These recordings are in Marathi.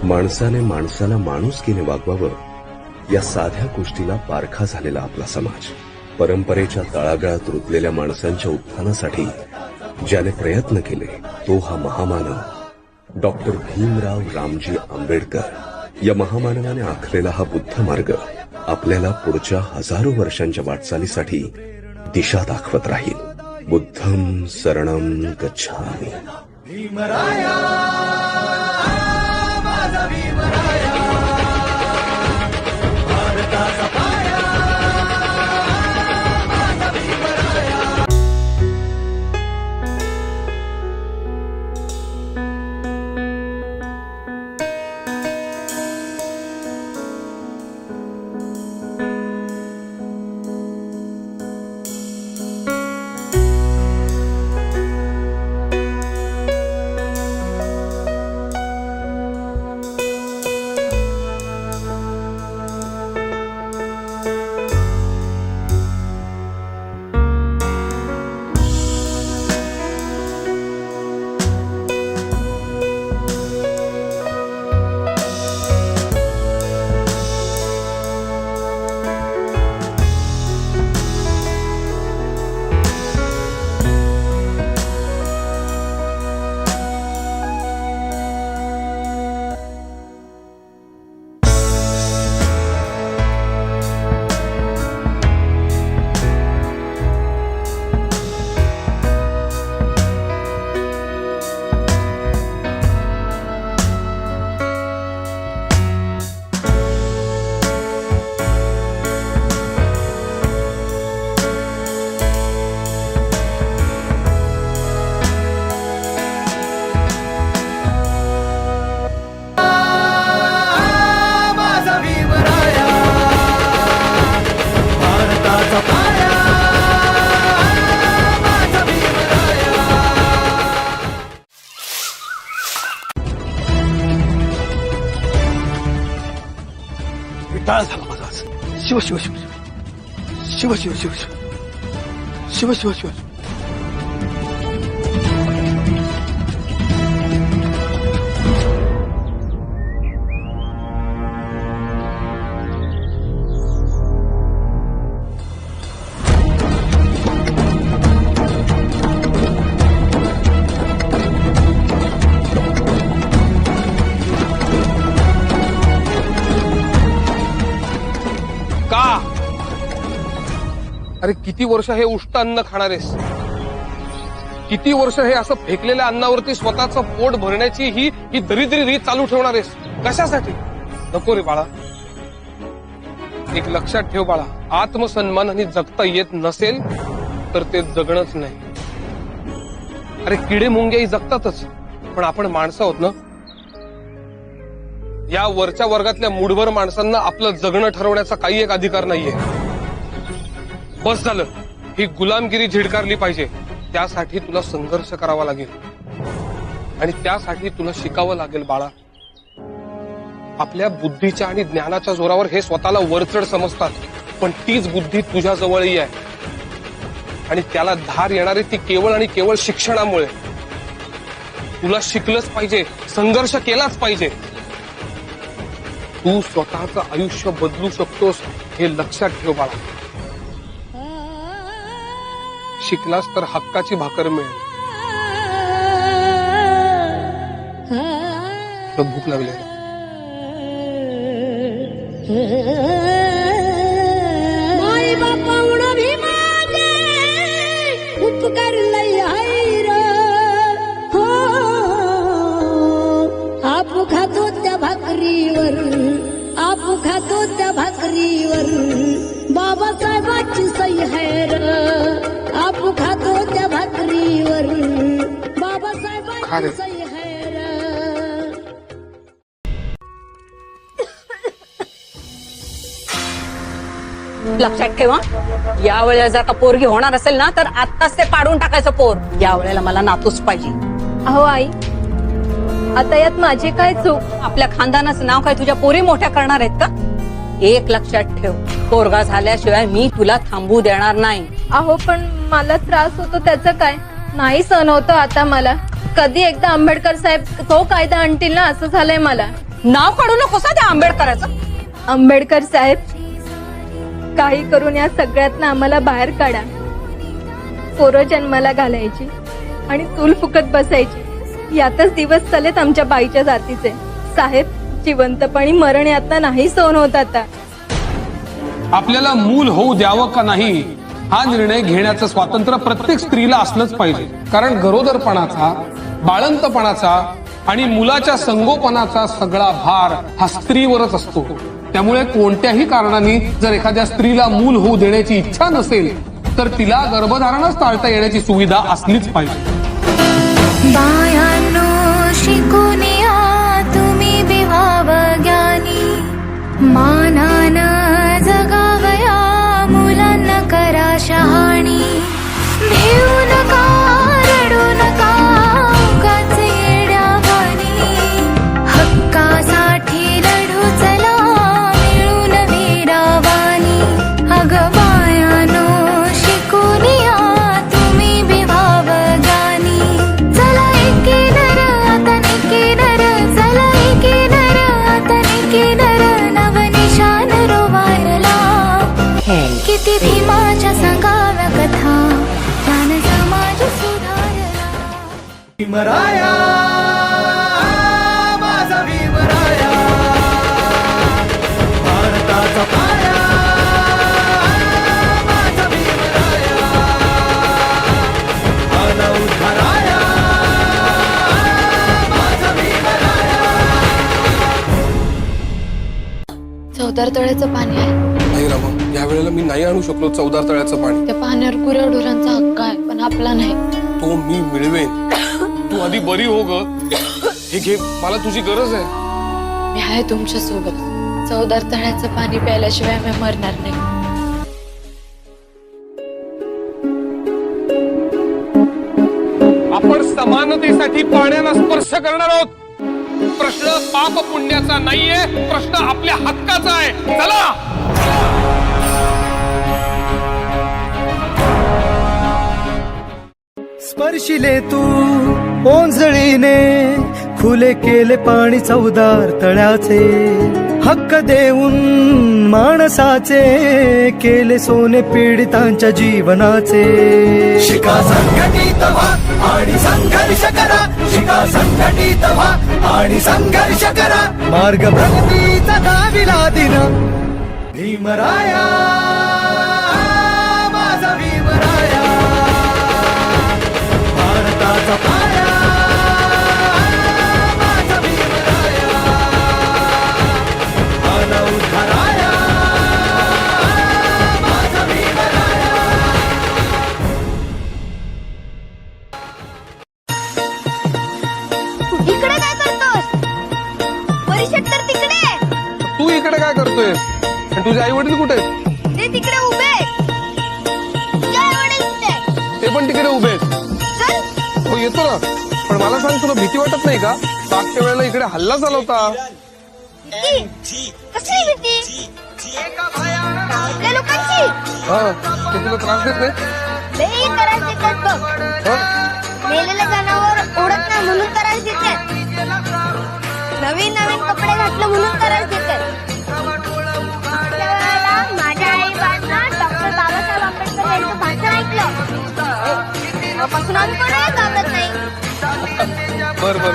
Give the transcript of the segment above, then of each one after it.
माणसाने माणसाला माणुसकीने वागवावं, या साध्या गोष्टीला पारखा झालेला आपला समाज. परंपरेच्या तळागाळात रुतलेल्या माणसांच्या उत्थानासाठी ज्याने प्रयत्न केले तो हा महामानव डॉक्टर भीमराव रामजी आंबेडकर. या महामानवाने आखलेला हा बुद्ध मार्ग आपल्याला पुढच्या हजारो वर्षांच्या वाटचालीसाठी दिशा दाखवत राहील. बुद्धं शरणं गच्छामि. भीमराया माझा भीमराया, भारताचा पाया माझा भीमराया. टाळ झाला माझा. शिव शिव शिव शिव शिव शिव शिव शिव शिव शिव. अरे किती वर्ष हे उष्ट अन्न खाणार आहेस? किती वर्ष हे असं फेकलेल्या अन्नावरती स्वतःचं पोट भरण्याची ही दरिद्री रीत चालू ठेवणार आहेस? कशासाठी? नको रे बाळा. एक लक्षात ठेव बाळा, आत्मसन्मानाने जगता येत नसेल तर ते जगणंच नाही. अरे किडे मुंग्याही जगतातच, पण आपण माणसं आहोत ना. या वरच्या वर्गातल्या मूढभर माणसांना आपलं जगणं ठरवण्याचा काही एक अधिकार नाहीये. बस झालं. ही गुलामगिरी झिडकारली पाहिजे. त्यासाठी तुला संघर्ष करावा लागेल आणि त्यासाठी तुला शिकावं लागेल बाळा. आपल्या बुद्धीच्या आणि ज्ञानाच्या जोरावर हे स्वतःला वरचढ समजतात, पण तीच बुद्धी तुझ्या जवळही आहे आणि त्याला धार येणारी ती केवळ आणि केवळ शिक्षणामुळे. तुला शिकलंच पाहिजे, संघर्ष केलाच पाहिजे. तू स्वतःचं आयुष्य बदलू शकतोस हे लक्षात ठेव बाळा. शिकलास तर हक्काची भाकर मिळेल. भूक लागली. माई बापावण भी माझे उपकार लई हायर हो. आपू खातो त्या भाकरीवर, आपू खातो त्या भाकरीवर बाबासाहेबांची सही हैर. आपू खातो त्या भाकरीवर बाबासाहेबांची सही हैर. लक्षात ठेवा, या वेळेला जर का पोरगी होणार असेल ना तर आत्ताच ते पाडून टाकायचं पोर. या वेळेला मला नातूच पाहिजे. अहो आई, आता यात माझे काय चूक? आपल्या खानदानाचं नाव काय तुझ्या पोरी मोठ्या करणार आहेत का? एक लक्षात ठेव, पोरगा झाल्याशिवाय मी तुला थांबू देणार नाही. अहो पण मला त्रास होतो त्याचं काय? नाही सहन होतं आता मला. कधी एकदा आंबेडकर साहेब तो कायदा आणतील ना असं झालंय मला. नाव काढू नकोस हा त्या आंबेडकराचं. आंबेडकर साहेब, काही करून या सगळ्यातनं आम्हाला बाहेर काढा. पोरं जन्माला घालायची आणि चूल फुकत बसायची, यातच दिवस चालेत आमच्या बाईच्या जातीचे. साहेब, जिवंतपणी मरण यातना नाही सहन होत आता. आपल्याला मूल होऊ द्यावं का नाही हा निर्णय घेण्याचं स्वातंत्र्य प्रत्येक स्त्रीला असलंच पाहिजे. कारण गरोदरपणाचा, बाळंतपणाचा आणि मुलाच्या संगोपनाचा सगळा भार हा स्त्रीवरच असतो. त्यामुळे कोणत्याही कारणाने जर एखाद्या स्त्रीला मूल होऊ देण्याची इच्छा नसेल तर तिला गर्भधारणच टाळता येण्याची सुविधा असलीच पाहिजे. बायांनो शिकून या तुम्ही विभाव ज्ञानी, मानानं जगावया मुलांना करा शहाणी. भिऊ नका, रडू नका, उगाच येड्यावानी, हक्कासाठी लढू चला मिळून वीरावानी. अगं बायानो शिकून या तुम्ही विभाव ज्ञानी, चला एके नर आता निके नर, चला एके नर आता निके नर, नवनिशान रोवायला. किती भीमाच्या सांगाव्या कथा, ज्ञान समाज सुधारला. भीमराया, माझा भीमराया, भारताचा पाया, माझा भीमराया, आला उद्धाराया, माझा भीमराया. चौदार तळ्याचं पाणी आहे. नाही रामा, या वेळेला मी नाही आणू शकलो चौदार तळ्याचं पाणी. त्या पाण्यावर गुराढोरांचा हक्क आहे, पण आपला नाही. तो मी मिळवेन. तू आधी बरी हो ग. हे घे, मला तुझी गरज आहे. मी आहे तुमच्या सोबत. चौदार तळ्याचं पाणी प्यायल्याशिवाय मी मरणार नाही. आपण समानतेसाठी पाण्याला स्पर्श करणार आहोत. प्रश्न पाप पुण्याचा नाहीये, प्रश्न आपल्या हक्काचा आहे. चला. स्पर्शिले तू ओंजळीने, खुले केले पाणी चौदार तळ्याचे. हक्क देऊन माणसाचे, केले सोने पीडितांच्या जीवनाचे. शिका संघटित व्हा आणि संघर्ष करा, शिका संघटित व्हा आणि संघर्ष करा. मार्ग प्रगतीचा दाविला दिन. भीमराया, माझा भीमराया, भारताचा पाया, माझा भीमराया, आला उद्धाराया, माझा भीमराया. इकडे काय करतोस? परिषद तर तिकडे आहे. तू इकडे काय करतोय? आणि तुझे आई वडील कुठे आहेत? ते तिकडे उभे आहेत. तुझे आई-वडील कुठे आहेत? ते पण तिकडे उभे आहेत. चल. हो येतो ना, पण मला सांग, तुला भीती वाटत नाही का? मागच्या वेळेला इकडे हल्ला झाला होता. भीती? कसली भीती? गावातल्या लोकांची? हा, ते तुला त्रास देत नाही? लई त्रास देतात बघ. हा? मेलेलं जनावर ओढत नाही म्हणून त्रास देतात. नवीन नवीन कपडे घातलं म्हणून त्रास देतात. मागच्या वेळेला माझ्या आई बाबांना डॉक्टर बाबासाहेब आंबेडकर यांचं भाषण ऐकलं. तेव्हापासून आम्ही कोणाला घाबरत नाही. बर बर,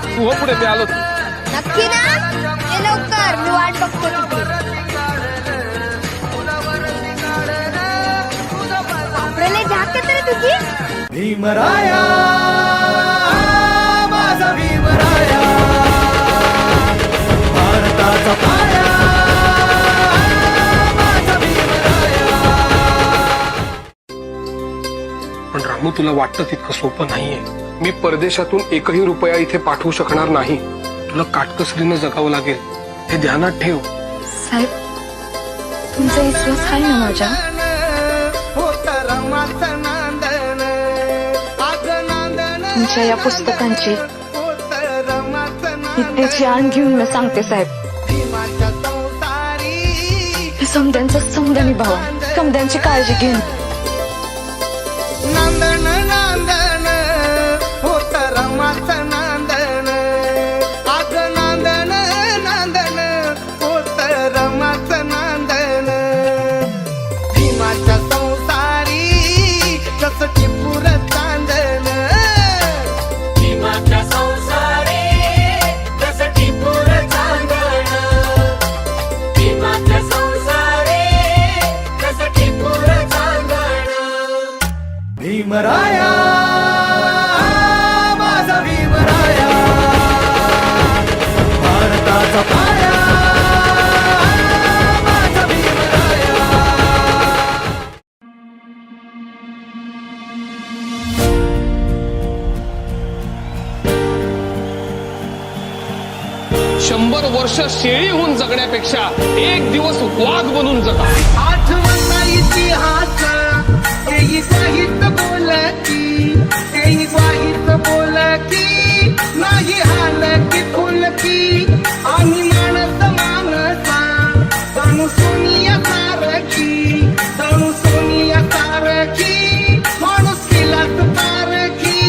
तू हो पुढे, मी आलो. नक्की ना? ये लवकर, मी वाट बघतो तुझी. बापरे, जाकेत रे तुझी. भीमराया, माझा भीमराया, भारताचा पाया, माझा भीमराया. पण रामू, तुला वाटतं तितकं सोपं नाहीये. मी परदेशातून एकही रुपया इथे पाठवू शकणार नाही. तुला काटकसरीनं जगावं लागेल, हे ध्यानात ठेव. साहेब, तुमचा विश्वास आहे ना माझ्या? तुमच्या या पुस्तकांची विद्येची आण घेऊन मी सांगते साहेब, हे समद्यांचा समद निभावा, समद्यांची काळजी घेऊन. नांदण नांदण होत रमाचं नांदण, अग 100 वर्ष शेळी होऊन जगण्यापेक्षा एक दिवस वाघ बनून जगा. आठवता इतिहास तेही साहित्य बोलती, तेही साहित्य बोलती, नाही हालकी फुलकी आणि माणस माणसा तणू सोनिया सारखी, तणू सोनिया सारखी माणूस किलात पारखी,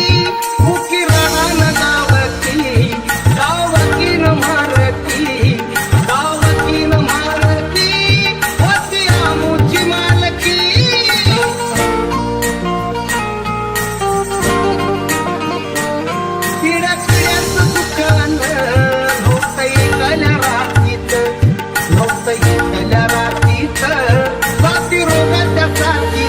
मुकी राहण गावती, गावकीन मारती, गावकीन मारती, होती आमुची मालकी. पिढ्या पिढ्यांचं दुकान नव्हतं एकल्या रात्रीत, नव्हतं एकल्या रात्रीत, साथी रोगाच्या साथीत.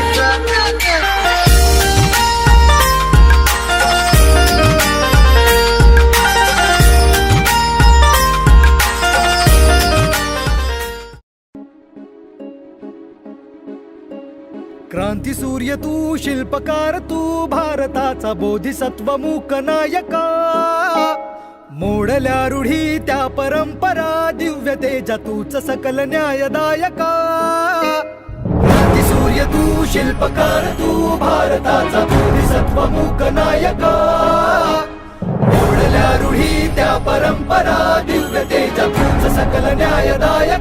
क्रांती सूर्य तू, शिल्पकार तू, भारताचा बोधिसत्व मूक नायका. मोडल्या रूढी त्या परंपरा, दिव्य तेजा तूच सकल न्यायदायका. क्रांती सूर्य तू, शिल्पकार तू, भारताचा बोधिसत्व मूक नायका. मोडल्या रूढी त्या परंपरा, दिव्य तेजा तूच सकल न्यायदायका.